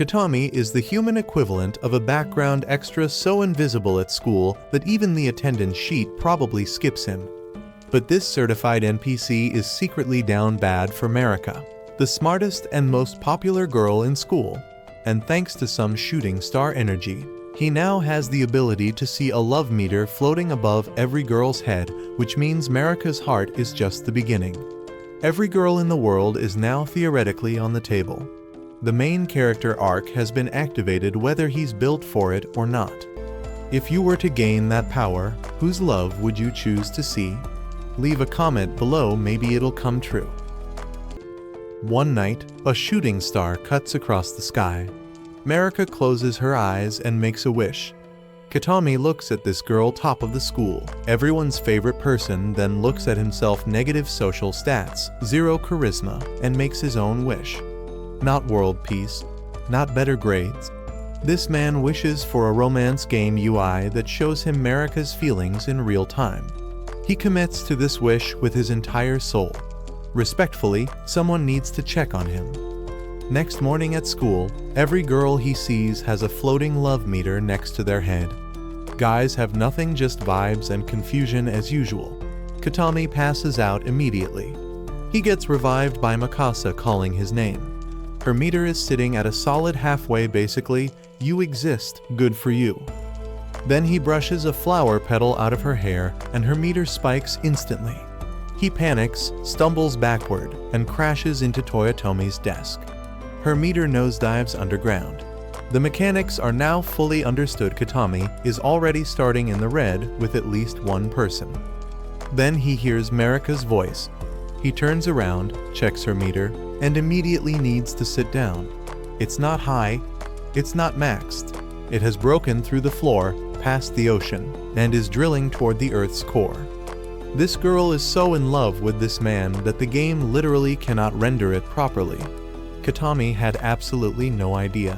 Katami is the human equivalent of a background extra so invisible at school that even the attendance sheet probably skips him. But this certified NPC is secretly down bad for Marika, the smartest and most popular girl in school, and thanks to some shooting star energy, he now has the ability to see a love meter floating above every girl's head, which means Marika's heart is just the beginning. Every girl in the world is now theoretically on the table. The main character arc has been activated whether he's built for it or not. If you were to gain that power, whose love would you choose to see? Leave a comment below, maybe it'll come true. One night, a shooting star cuts across the sky. Marika closes her eyes and makes a wish. Katami looks at this girl top of the school, everyone's favorite person, then looks at himself, negative social stats, 0 charisma, and makes his own wish. Not world peace, not better grades. This man wishes for a romance game UI that shows him Marika's feelings in real time. He commits to this wish with his entire soul. Respectfully, someone needs to check on him. Next morning at school, every girl he sees has a floating love meter next to their head. Guys have nothing, just vibes and confusion as usual. Katami passes out immediately. He gets revived by Mikasa calling his name. Her meter is sitting at a solid halfway, basically, you exist, good for you. Then he brushes a flower petal out of her hair and her meter spikes instantly. He panics, stumbles backward, and crashes into Toyotomi's desk. Her meter nosedives underground. The mechanics are now fully understood. Katami is already starting in the red with at least one person. Then he hears Marika's voice. He turns around, checks her meter, and immediately needs to sit down. It's not high, it's not maxed. It has broken through the floor, past the ocean, and is drilling toward the Earth's core. This girl is so in love with this man that the game literally cannot render it properly. Katami had absolutely no idea.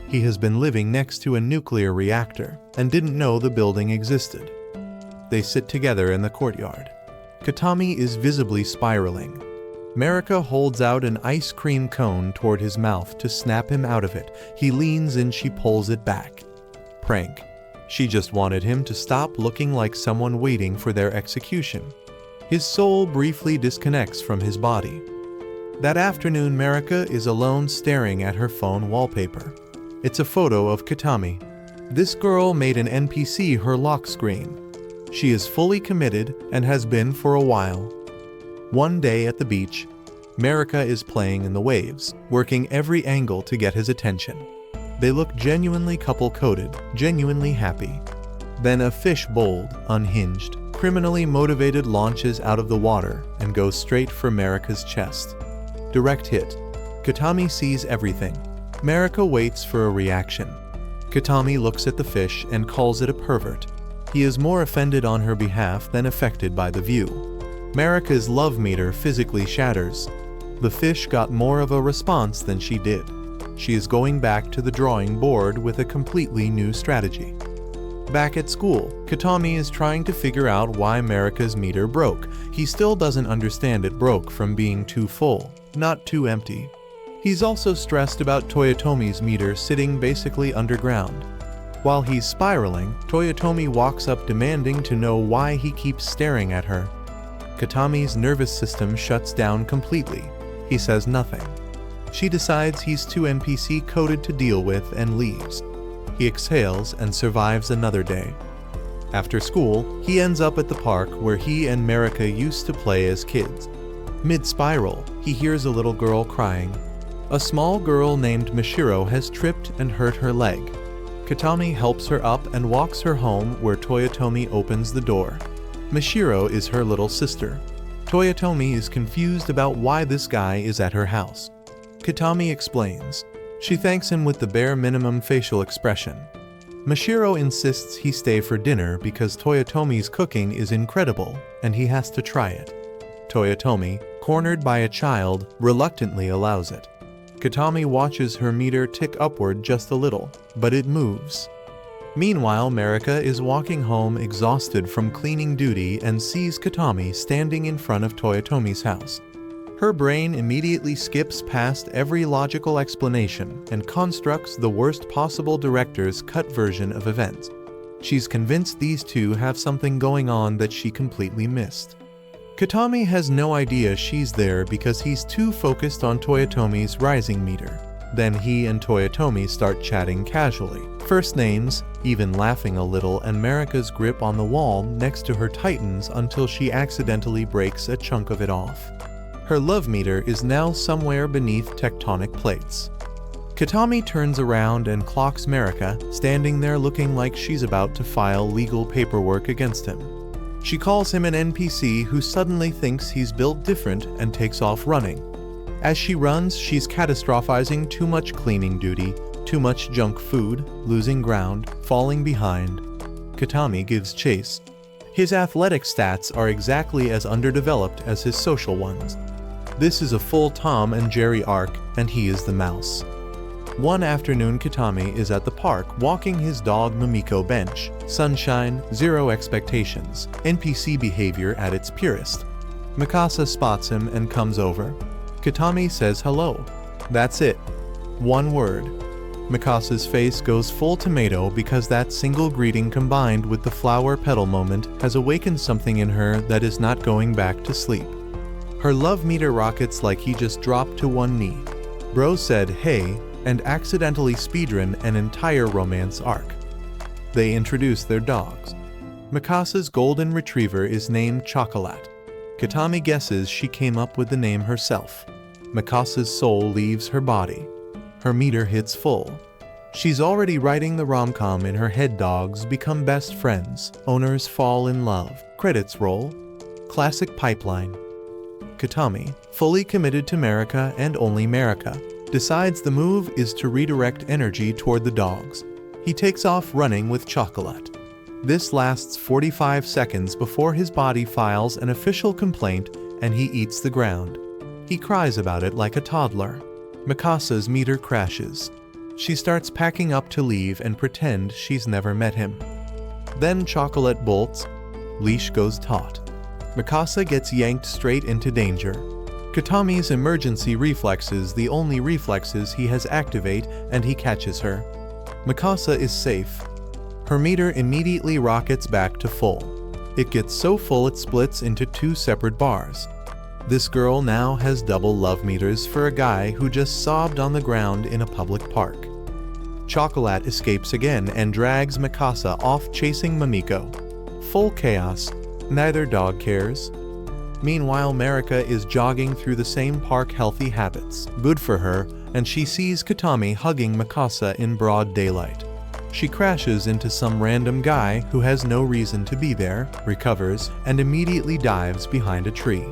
He has been living next to a nuclear reactor and didn't know the building existed. They sit together in the courtyard. Katami is visibly spiraling. Marika holds out an ice cream cone toward his mouth to snap him out of it. He leans and she pulls it back. Prank. She just wanted him to stop looking like someone waiting for their execution. His soul briefly disconnects from his body. That afternoon, Marika is alone staring at her phone wallpaper. It's a photo of Katami. This girl made an NPC her lock screen. She is fully committed and has been for a while. One day at the beach, Marika is playing in the waves, working every angle to get his attention. They look genuinely couple-coded, genuinely happy. Then a fish, bold, unhinged, criminally motivated, launches out of the water and goes straight for Marika's chest. Direct hit. Katami sees everything. Marika waits for a reaction. Katami looks at the fish and calls it a pervert. He is more offended on her behalf than affected by the view. Marika's love meter physically shatters. The fish got more of a response than she did. She is going back to the drawing board with a completely new strategy. Back at school, Katami is trying to figure out why Marika's meter broke. He still doesn't understand it broke from being too full, not too empty. He's also stressed about Toyotomi's meter sitting basically underground. While he's spiraling, Toyotomi walks up demanding to know why he keeps staring at her. Katami's nervous system shuts down completely. He says nothing. She decides he's too NPC coded to deal with and leaves. He exhales and survives another day. After school, he ends up at the park where he and Marika used to play as kids. Mid-spiral, he hears a little girl crying. A small girl named Mishiro has tripped and hurt her leg. Katami helps her up and walks her home, where Toyotomi opens the door. Mishiro is her little sister. Toyotomi is confused about why this guy is at her house. Katami explains. She thanks him with the bare minimum facial expression. Mishiro insists he stay for dinner because Toyotomi's cooking is incredible and he has to try it. Toyotomi, cornered by a child, reluctantly allows it. Katami watches her meter tick upward just a little, but it moves. Meanwhile, Marika is walking home exhausted from cleaning duty and sees Katami standing in front of Toyotomi's house. Her brain immediately skips past every logical explanation and constructs the worst possible director's cut version of events. She's convinced these two have something going on that she completely missed. Katami has no idea she's there because he's too focused on Toyotomi's rising meter. Then he and Toyotomi start chatting casually. First names, even laughing a little, and Marika's grip on the wall next to her tightens until she accidentally breaks a chunk of it off. Her love meter is now somewhere beneath tectonic plates. Katami turns around and clocks Marika, standing there looking like she's about to file legal paperwork against him. She calls him an NPC who suddenly thinks he's built different and takes off running. As she runs, she's catastrophizing too much cleaning duty, too much junk food, losing ground, falling behind. Katami gives chase. His athletic stats are exactly as underdeveloped as his social ones. This is a full Tom and Jerry arc, and he is the mouse. One afternoon, Katami is at the park walking his dog Mamiko bench. Sunshine, zero expectations, NPC behavior at its purest. Mikasa spots him and comes over. Katami says hello. That's it. One word. Mikasa's face goes full tomato because that single greeting combined with the flower petal moment has awakened something in her that is not going back to sleep. Her love meter rockets like he just dropped to one knee. Bro said hey and accidentally speedrun an entire romance arc. They introduce their dogs. Mikasa's golden retriever is named Chocolate. Katami guesses she came up with the name herself. Mikasa's soul leaves her body. Her meter hits full. She's already writing the rom-com in her head. Dogs become best friends. Owners fall in love. Credits roll. Classic pipeline. Katami, fully committed to Marika and only Marika, decides the move is to redirect energy toward the dogs. He takes off running with Chocolate. This lasts 45 seconds before his body files an official complaint and he eats the ground. He cries about it like a toddler. Mikasa's meter crashes. She starts packing up to leave and pretend she's never met him. Then Chocolate bolts. Leash goes taut. Mikasa gets yanked straight into danger. Katami's emergency reflexes, the only reflexes he has activate, and he catches her. Mikasa is safe. Her meter immediately rockets back to full. It gets so full it splits into two separate bars. This girl now has double love meters for a guy who just sobbed on the ground in a public park. Chocolate escapes again and drags Mikasa off chasing Mamiko. Full chaos. Neither dog cares. Meanwhile, Marika is jogging through the same park. Healthy habits. Good for her, and she sees Katami hugging Mikasa in broad daylight. She crashes into some random guy who has no reason to be there, recovers, and immediately dives behind a tree.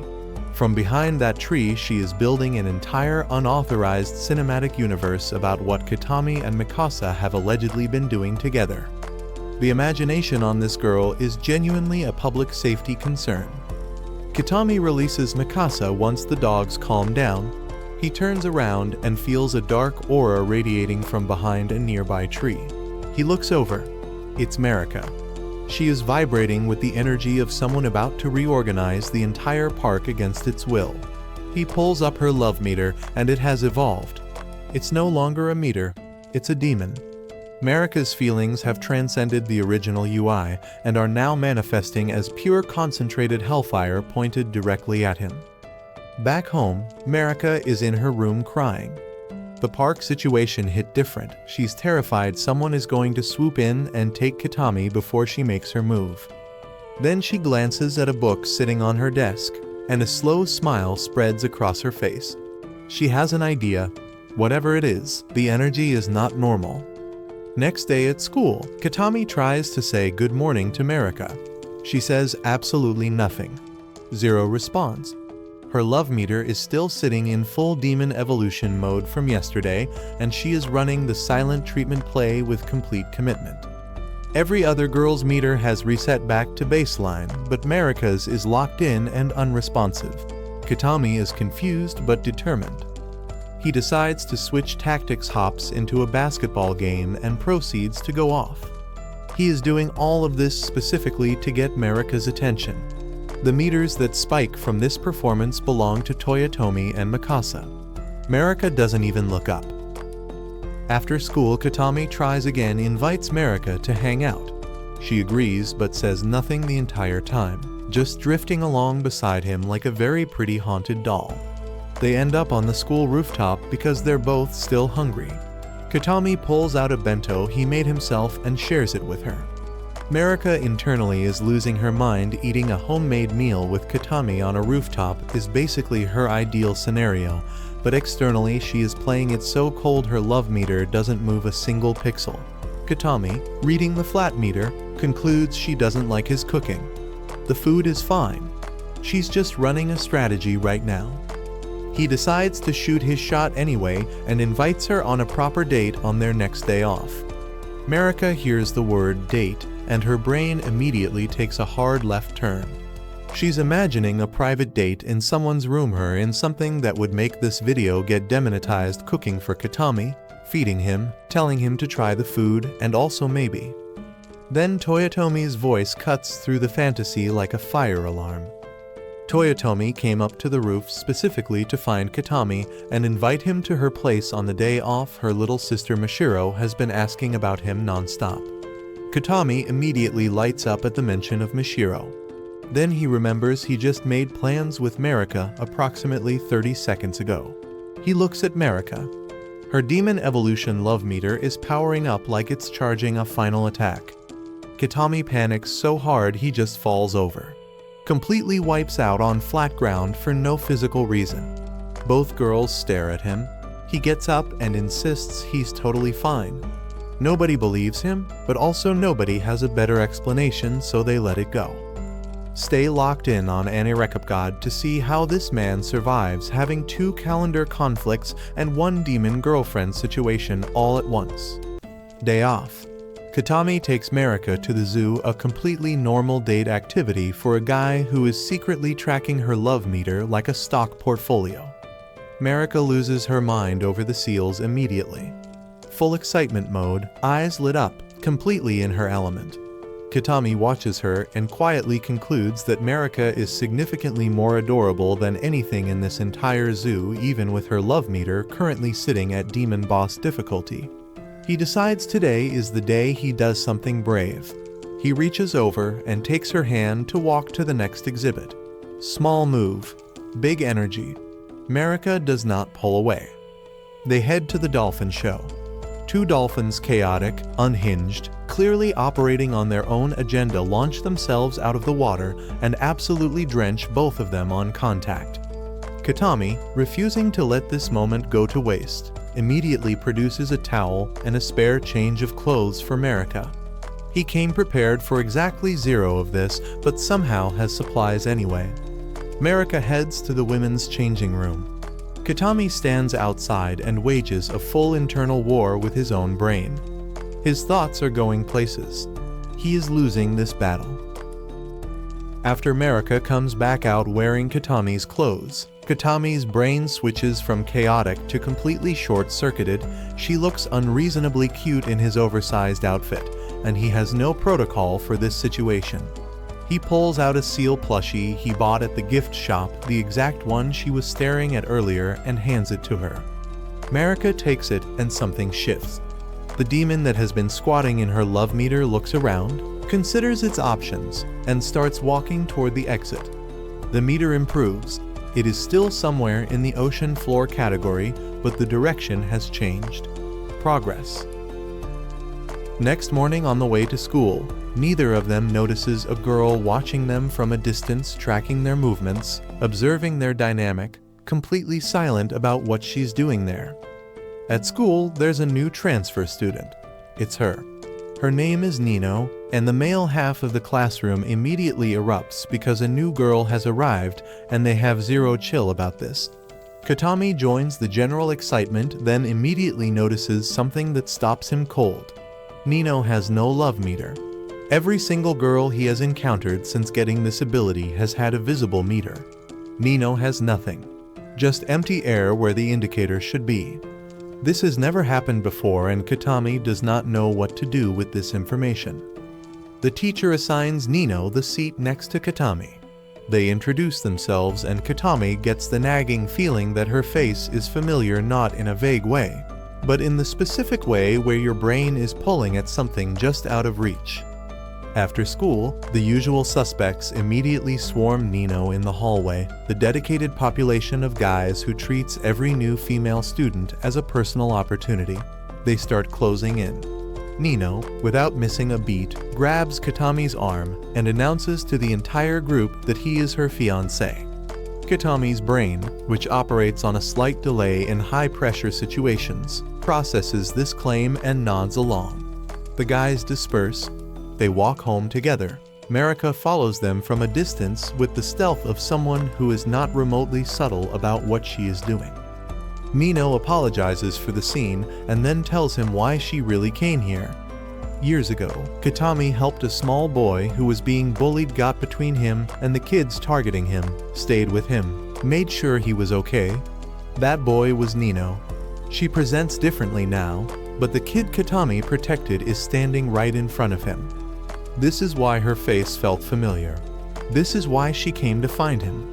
From behind that tree, she is building an entire unauthorized cinematic universe about what Katami and Mikasa have allegedly been doing together. The imagination on this girl is genuinely a public safety concern. Katami releases Mikasa once the dogs calm down. He turns around and feels a dark aura radiating from behind a nearby tree. He looks over. It's Marika. She is vibrating with the energy of someone about to reorganize the entire park against its will. He pulls up her love meter and it has evolved. It's no longer a meter, it's a demon. Marika's feelings have transcended the original UI and are now manifesting as pure concentrated hellfire pointed directly at him. Back home, Marika is in her room crying. The park situation hit different. She's terrified someone is going to swoop in and take Katami before she makes her move. Then she glances at a book sitting on her desk, and a slow smile spreads across her face. She has an idea. Whatever it is, the energy is not normal. Next day at school, Katami tries to say good morning to Marika. She says absolutely nothing. Zero response. Her love meter is still sitting in full demon evolution mode from yesterday, and she is running the silent treatment play with complete commitment. Every other girl's meter has reset back to baseline, but Marika's is locked in and unresponsive. Katami is confused but determined. He decides to switch tactics, hops into a basketball game, and proceeds to go off. He is doing all of this specifically to get Marika's attention. The meters that spike from this performance belong to Toyotomi and Mikasa. Marika doesn't even look up. After school, Katami tries again, invites Marika to hang out. She agrees but says nothing the entire time, just drifting along beside him like a very pretty haunted doll. They end up on the school rooftop because they're both still hungry. Katami pulls out a bento he made himself and shares it with her. Marika internally is losing her mind. Eating a homemade meal with Katami on a rooftop is basically her ideal scenario, but externally she is playing it so cold her love meter doesn't move a single pixel. Katami, reading the flat meter, concludes she doesn't like his cooking. The food is fine. She's just running a strategy right now. He decides to shoot his shot anyway and invites her on a proper date on their next day off. Marika hears the word date and her brain immediately takes a hard left turn. She's imagining a private date in someone's room, her in something that would make this video get demonetized, cooking for Katami, feeding him, telling him to try the food, and also maybe. Then Toyotomi's voice cuts through the fantasy like a fire alarm. Toyotomi came up to the roof specifically to find Katami and invite him to her place on the day off. Her little sister Mashiro has been asking about him non-stop. Katami immediately lights up at the mention of Mashiro. Then he remembers he just made plans with Marika approximately 30 seconds ago. He looks at Marika. Her demon evolution love meter is powering up like it's charging a final attack. Katami panics so hard he just falls over. Completely wipes out on flat ground for no physical reason. Both girls stare at him. He gets up and insists he's totally fine. Nobody believes him, but also nobody has a better explanation, so they let it go. Stay locked in on Anirecap God to see how this man survives having 2 calendar conflicts and 1 demon girlfriend situation all at once. Day off. Katami takes Marika to the zoo, a completely normal date activity for a guy who is secretly tracking her love meter like a stock portfolio. Marika loses her mind over the seals immediately. Full excitement mode, eyes lit up, completely in her element. Katami watches her and quietly concludes that Marika is significantly more adorable than anything in this entire zoo, even with her love meter currently sitting at demon boss difficulty. He decides today is the day he does something brave. He reaches over and takes her hand to walk to the next exhibit. Small move, big energy. Marika does not pull away. They head to the dolphin show. 2 dolphins, chaotic, unhinged, clearly operating on their own agenda, launch themselves out of the water and absolutely drench both of them on contact. Katami, refusing to let this moment go to waste, immediately produces a towel and a spare change of clothes for Marika. He came prepared for exactly 0 of this, but somehow has supplies anyway. Marika heads to the women's changing room. Katami stands outside and wages a full internal war with his own brain. His thoughts are going places. He is losing this battle. After Marika comes back out wearing Katami's clothes, Katami's brain switches from chaotic to completely short-circuited. She looks unreasonably cute in his oversized outfit, and he has no protocol for this situation. He pulls out a seal plushie he bought at the gift shop, the exact one she was staring at earlier, and hands it to her. Marika takes it and something shifts. The demon that has been squatting in her love meter looks around, considers its options, and starts walking toward the exit. The meter improves. It is still somewhere in the ocean floor category, but the direction has changed. Progress. Next morning on the way to school, neither of them notices a girl watching them from a distance, tracking their movements, observing their dynamic, completely silent about what she's doing there. At school, there's a new transfer student. It's her. Her name is Nino, and the male half of the classroom immediately erupts because a new girl has arrived and they have 0 chill about this. Katami joins the general excitement, then immediately notices something that stops him cold. Nino has no love meter. Every single girl he has encountered since getting this ability has had a visible meter. Nino has nothing. Just empty air where the indicator should be. This has never happened before, and Katami does not know what to do with this information. The teacher assigns Nino the seat next to Katami. They introduce themselves and Katami gets the nagging feeling that her face is familiar, not in a vague way, but in the specific way where your brain is pulling at something just out of reach. After school, the usual suspects immediately swarm Nino in the hallway, the dedicated population of guys who treats every new female student as a personal opportunity. They start closing in. Nino, without missing a beat, grabs Katami's arm and announces to the entire group that he is her fiancé. Katami's brain, which operates on a slight delay in high-pressure situations, processes this claim and nods along. The guys disperse. They walk home together. Marika follows them from a distance with the stealth of someone who is not remotely subtle about what she is doing. Nino apologizes for the scene and then tells him why she really came here. Years ago, Katami helped a small boy who was being bullied, got between him and the kids targeting him, stayed with him, made sure he was okay. That boy was Nino. She presents differently now, but the kid Katami protected is standing right in front of him. This is why her face felt familiar. This is why she came to find him.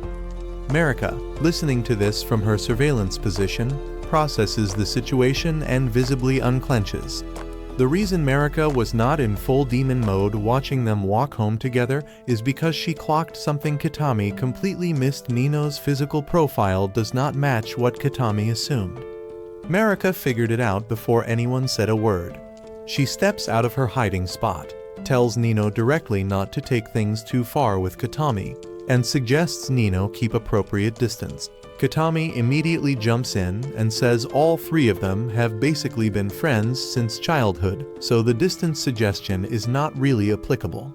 Marika, listening to this from her surveillance position, processes the situation and visibly unclenches. The reason Marika was not in full demon mode watching them walk home together is because she clocked something Katami completely missed. Nino's physical profile does not match what Katami assumed. Marika figured it out before anyone said a word. She steps out of her hiding spot, tells Nino directly not to take things too far with Katami, and suggests Nino keep appropriate distance. Katami immediately jumps in and says all three of them have basically been friends since childhood, so the distance suggestion is not really applicable.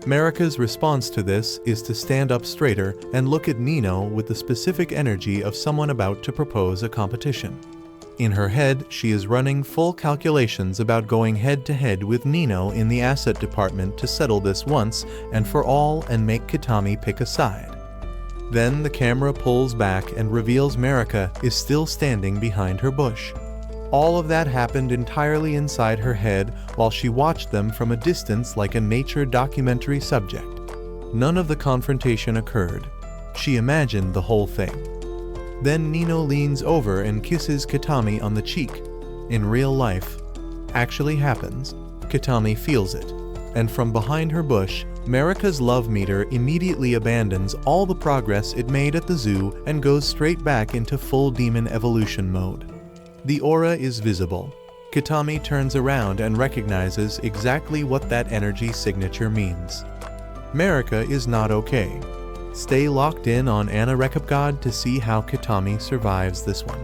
Marika's response to this is to stand up straighter and look at Nino with the specific energy of someone about to propose a competition. In her head, she is running full calculations about going head-to-head with Nino in the asset department to settle this once and for all and make Katami pick a side. Then the camera pulls back and reveals Marika is still standing behind her bush. All of that happened entirely inside her head while she watched them from a distance like a nature documentary subject. None of the confrontation occurred. She imagined the whole thing. Then Nino leans over and kisses Katami on the cheek. In real life, actually happens. Katami feels it. And from behind her bush, Marika's love meter immediately abandons all the progress it made at the zoo and goes straight back into full demon evolution mode. The aura is visible. Katami turns around and recognizes exactly what that energy signature means. Marika is not okay. Stay locked in on Anirecap God to see how Katami survives this one.